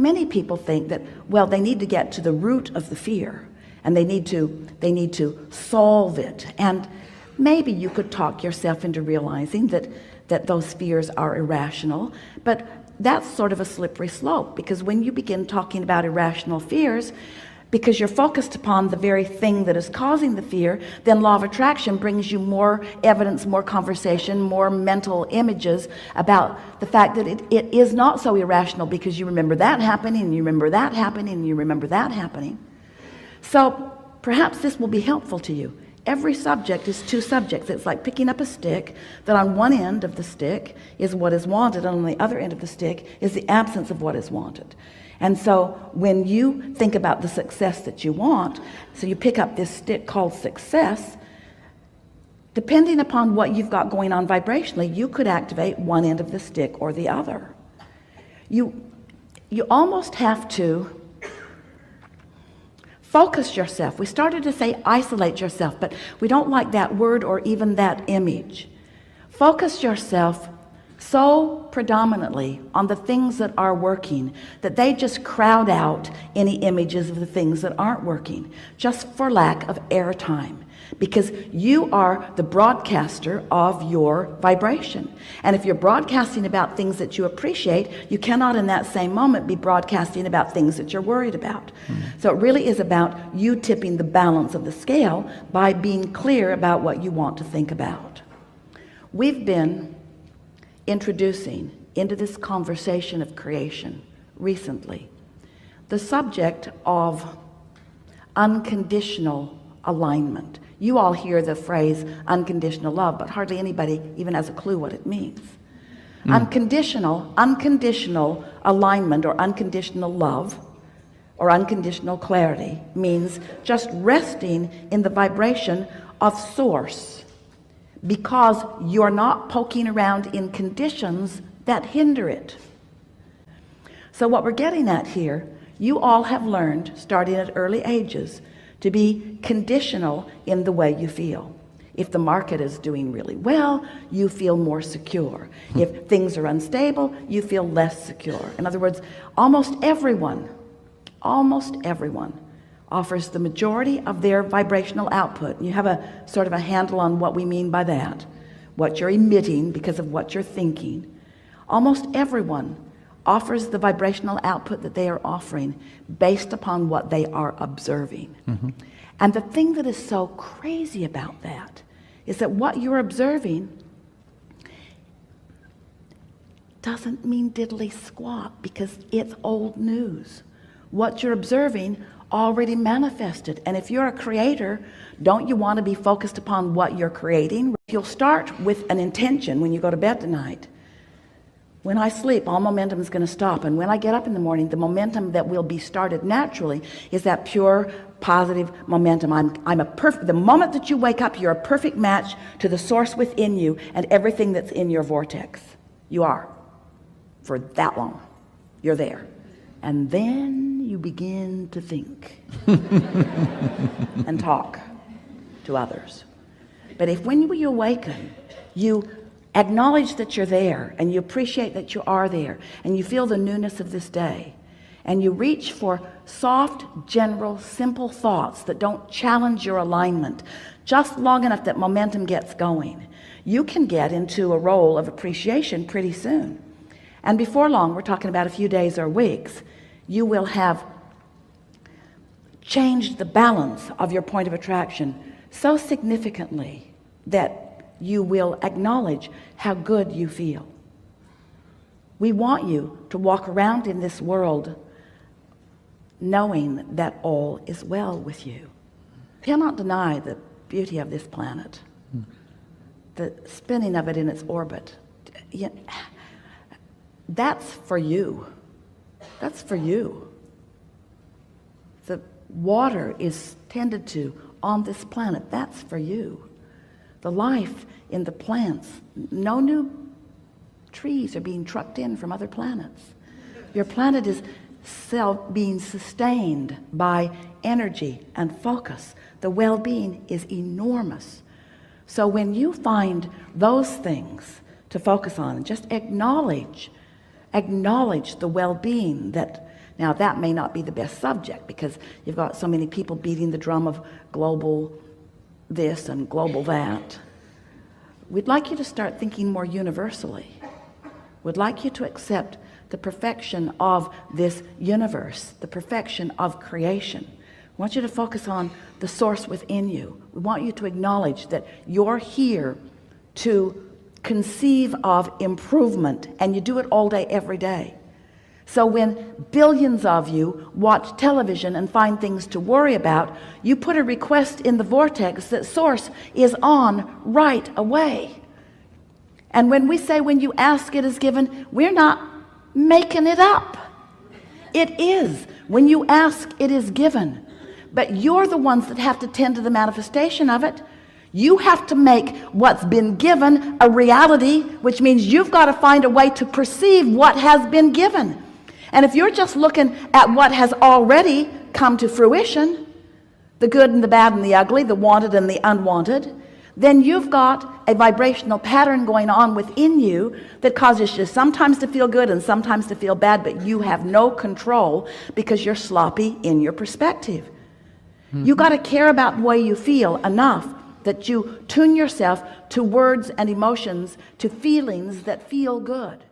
many people think that, well, they need to get to the root of the fear, and they need to solve it. And maybe you could talk yourself into realizing that those fears are irrational, but that's sort of a slippery slope, because when you begin talking about irrational fears, because you're focused upon the very thing that is causing the fear, then law of attraction brings you more evidence, more conversation, more mental images about the fact that it is not so irrational, because you remember that happening, and you remember that happening, and you remember that happening. So perhaps this will be helpful to you. Every subject is two subjects. It's like picking up a stick, that on one end of the stick is what is wanted, and on the other end of the stick is the absence of what is wanted. And so when you think about the success that you want, so you pick up this stick called success, depending upon what you've got going on vibrationally, you could activate one end of the stick or the other. You almost have to focus yourself. We started to say isolate yourself, but we don't like that word or even that image. Focus yourself so predominantly on the things that are working that they just crowd out any images of the things that aren't working, just for lack of airtime, because you are the broadcaster of your vibration. And if you're broadcasting about things that you appreciate, you cannot in that same moment be broadcasting about things that you're worried about. So it really is about you tipping the balance of the scale by being clear about what you want to think about. We've been introducing into this conversation of creation recently the subject of unconditional alignment. You all hear the phrase unconditional love, but hardly anybody even has a clue what it means. Unconditional alignment, or unconditional love, or unconditional clarity, means just resting in the vibration of source, because you're not poking around in conditions that hinder it. So what we're getting at here, you all have learned, starting at early ages, to be conditional in the way you feel. If the market is doing really well, you feel more secure. If things are unstable, you feel less secure. In other words, almost everyone offers the majority of their vibrational output. You have a sort of a handle on what we mean by that, what you're emitting because of what you're thinking. Almost everyone offers the vibrational output that they are offering based upon what they are observing. And the thing that is so crazy about that is that what you're observing doesn't mean diddly squat, because it's old news. What you're observing already manifested. And if you're a creator, don't you want to be focused upon what you're creating? You'll start with an intention when you go to bed tonight. When I sleep, all momentum is going to stop, and when I get up in the morning, the momentum that will be started naturally is that pure positive momentum. The moment that you wake up, you're a perfect match to the source within you and everything that's in your vortex. You are. For that long, you're there. And then you begin to think and talk to others. But if when you awaken, you acknowledge that you're there, and you appreciate that you are there, and you feel the newness of this day, and you reach for soft, general, simple thoughts that don't challenge your alignment, just long enough that momentum gets going, you can get into a role of appreciation pretty soon. And before long, we're talking about a few days or weeks, you will have changed the balance of your point of attraction so significantly that you will acknowledge how good you feel. We want you to walk around in this world knowing that all is well with you. Cannot deny the beauty of this planet, the spinning of it in its orbit. That's for you. That's for you. The water is tended to on this planet. That's for you. The life in the plants. No new trees are being trucked in from other planets. Your planet is being sustained by energy and focus. The well-being is enormous. So when you find those things to focus on, just acknowledge the well-being that Now that may not be the best subject because you've got so many people beating the drum of global this and global that. We'd like you to start thinking more universally. We'd like you to accept the perfection of this universe, the perfection of creation. We want you to focus on the source within you. We want you to acknowledge that you're here to conceive of improvement, and you do it all day, every day. So when billions of you watch television and find things to worry about, you put a request in the vortex that source is on right away. And when we say when you ask it is given, we're not making it up. It is. When you ask, it is given. But you're the ones that have to tend to the manifestation of it. You have to make what's been given a reality, which means you've got to find a way to perceive what has been given. And if you're just looking at what has already come to fruition, the good and the bad and the ugly, the wanted and the unwanted, then you've got a vibrational pattern going on within you that causes you sometimes to feel good and sometimes to feel bad, but you have no control because you're sloppy in your perspective. You got to care about the way you feel enough that you tune yourself to words and emotions, to feelings that feel good.